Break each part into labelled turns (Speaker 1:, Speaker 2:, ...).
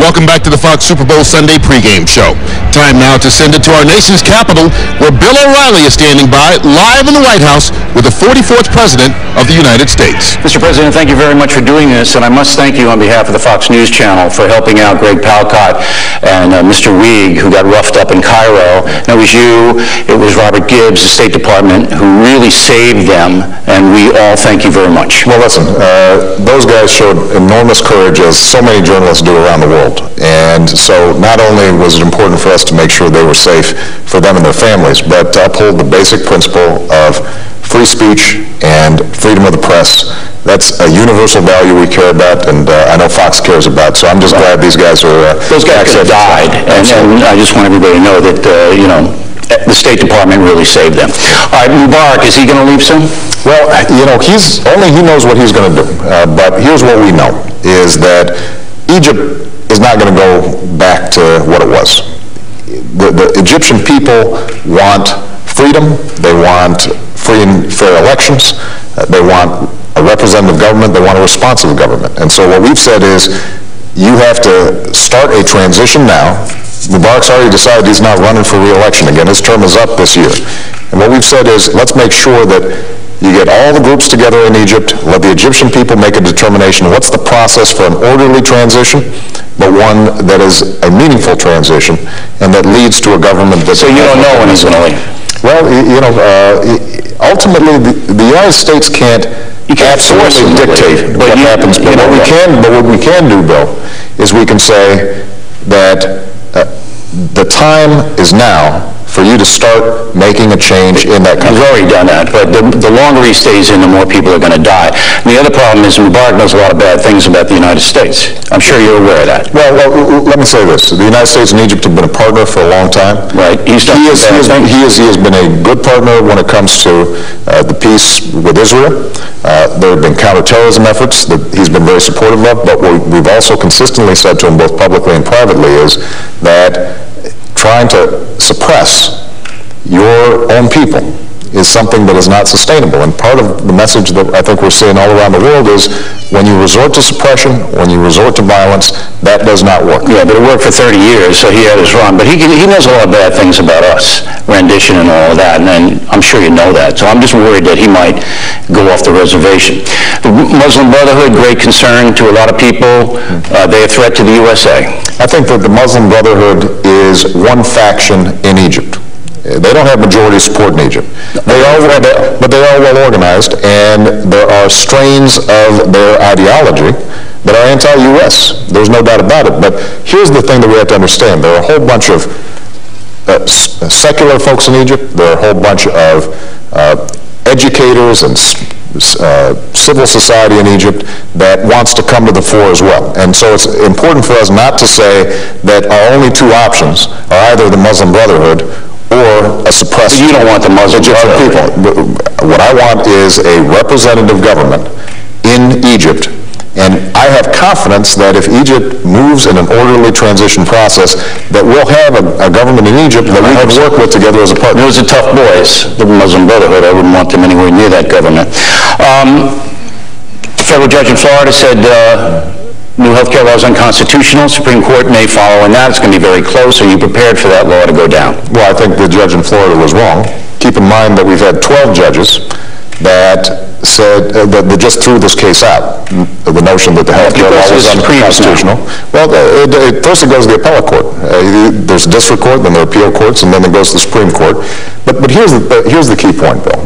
Speaker 1: Welcome back to the Fox Super Bowl Sunday pregame show. Time now to send it to our nation's capital, where Bill O'Reilly is standing by live in the White House with the 44th President of the United States.
Speaker 2: Mr. President, thank you very much for doing this, and I must thank you on behalf of the Fox News Channel for helping out Greg Palcott and Mr. Weig, who got roughed up in Cairo. And it was you, it was Robert Gibbs, the State Department, who really saved them, and we all thank you very much.
Speaker 3: Well, listen, those guys showed enormous courage, as so many journalists do around the world. And so not only was it important for us to make sure they were safe for them and their families, but to uphold the basic principle of free speech and freedom of the press. That's a universal value we care about, and I know Fox cares about, so I'm just glad these guys are...
Speaker 2: Those guys could have died, and I just want everybody to know that, the State Department really saved them. All right, Mubarak, is he going to leave soon?
Speaker 3: Well, he knows what he's going to do, but here's what we know, is that Egypt is not going to go back to what it was. The Egyptian people want freedom, they want free and fair elections, they want a representative government, they want a responsive government. And so what we've said is, you have to start a transition now. Mubarak's already decided he's not running for re-election again. His term is up this year. And what we've said is, let's make sure that you get all the groups together in Egypt, let the Egyptian people make a determination what's the process for an orderly transition, but one that is a meaningful transition and that leads to a government that...
Speaker 2: So you don't know when he's going to leave?
Speaker 3: Well, ultimately, the United States can't absolutely dictate what happens, but what we can do, Bill, is we can say that the time is now for you to start making a change in that country.
Speaker 2: He's already done that, but the longer he stays in, the more people are going to die. And the other problem is Mubarak knows a lot of bad things about the United States. I'm sure you're aware of that.
Speaker 3: Well, let me say this. The United States and Egypt have been a partner for a long time.
Speaker 2: Right. He has
Speaker 3: been a good partner when it comes to the peace with Israel. There have been counterterrorism efforts that he's been very supportive of, but what we've also consistently said to him, both publicly and privately, is that trying to suppress your own people is something that is not sustainable. And part of the message that I think we're seeing all around the world is, when you resort to suppression, when you resort to violence, that does not work.
Speaker 2: Yeah, but it worked for 30 years, so he had his run. But he knows a lot of bad things about us, rendition and all of that, and I'm sure you know that. So I'm just worried that he might go off the reservation. The Muslim Brotherhood, great concern to a lot of people. They're a threat to the USA.
Speaker 3: I think that the Muslim Brotherhood is one faction in Egypt. They don't have majority support in Egypt. But they are well organized, and there are strains of their ideology that are anti-U.S. There's no doubt about it. But here's the thing that we have to understand. There are a whole bunch of secular folks in Egypt. There are a whole bunch of educators and civil society in Egypt that wants to come to the fore as well. And so it's important for us not to say that our only two options are either the Muslim Brotherhood or a suppressed...
Speaker 2: But you don't want the Muslim
Speaker 3: people. What I want is a representative government in Egypt, and I have confidence that if Egypt moves in an orderly transition process, that we'll have a government in Egypt that we can work with together as a partner.
Speaker 2: Those are tough boys, the Muslim Brotherhood. I wouldn't want them anywhere near that government. The federal judge in Florida said new health care law is unconstitutional. Supreme Court may follow in that. It's going to be very close. Are you prepared for that law to go down?
Speaker 3: Well, I think the judge in Florida was wrong. Keep in mind that we've had 12 judges that said that just threw this case out, the notion that the health care law was unconstitutional. Well, first it goes to the appellate court. There's a district court, then there are appeal courts, and then it goes to the Supreme Court. But here's the key point, Bill.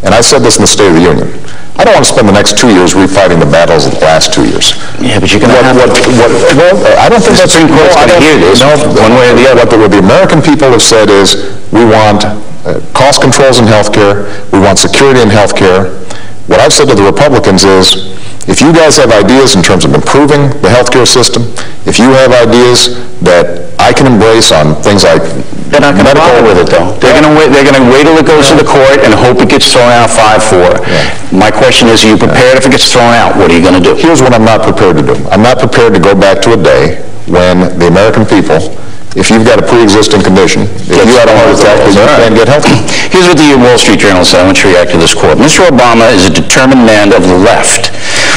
Speaker 3: And I said this in the State of the Union. I don't want to spend the next 2 years refighting the battles of the last 2 years.
Speaker 2: Yeah, but you're going to have...
Speaker 3: Well, I don't think that's...
Speaker 2: The Supreme Court's going to hear this one way or the other.
Speaker 3: What the American people have said is, we want cost controls in health care, we want security in health care. What I've said to the Republicans is, if you guys have ideas in terms of improving the healthcare system, if you have ideas that I can embrace on things like...
Speaker 2: They're not going to bother with it, though. They're going to wait till it goes to the court and hope it gets thrown out 5-4. Yeah. My question is, are you prepared if it gets thrown out? What are you going to do?
Speaker 3: Here's what I'm not prepared to do. I'm not prepared to go back to a day when the American people, if you've got a pre-existing condition, if you had a heart attack, you can't get health care.
Speaker 2: Here's what the Wall Street Journal said. I want you to react to this quote. Mr. Obama is a determined man of the left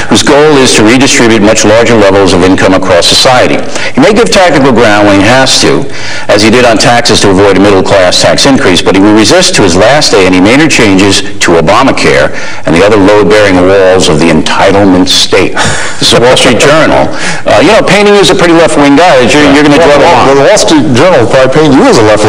Speaker 2: whose goal is to redistribute much larger levels of income across society. He may give tactical ground when he has to, as he did on taxes to avoid a middle-class tax increase, but he will resist to his last day any major changes to Obamacare and the other load-bearing walls of the entitlement state. This is a Wall Street Journal. You know, painting you as a pretty left-wing guy, you're going to draw the line.
Speaker 3: Well, the Wall Street Journal probably paint you as a left